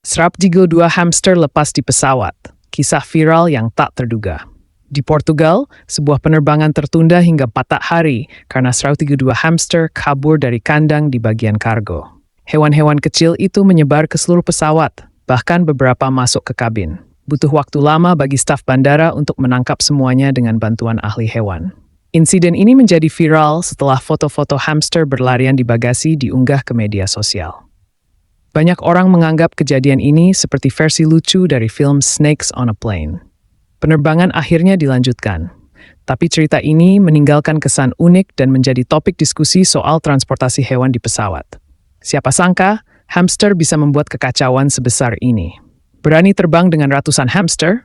Sraptigo 2 hamster lepas di pesawat. Kisah viral yang tak terduga. Di Portugal, sebuah penerbangan tertunda hingga 4 hari karena Sraptigo 2 hamster kabur dari kandang di bagian kargo. Hewan-hewan kecil itu menyebar ke seluruh pesawat, bahkan beberapa masuk ke kabin. Butuh waktu lama bagi staf bandara untuk menangkap semuanya dengan bantuan ahli hewan. Insiden ini menjadi viral setelah foto-foto hamster berlarian di bagasi diunggah ke media sosial. Banyak orang menganggap kejadian ini seperti versi lucu dari film Snakes on a Plane. Penerbangan akhirnya dilanjutkan, tapi cerita ini meninggalkan kesan unik dan menjadi topik diskusi soal transportasi hewan di pesawat. Siapa sangka, hamster bisa membuat kekacauan sebesar ini. Berani terbang dengan ratusan hamster?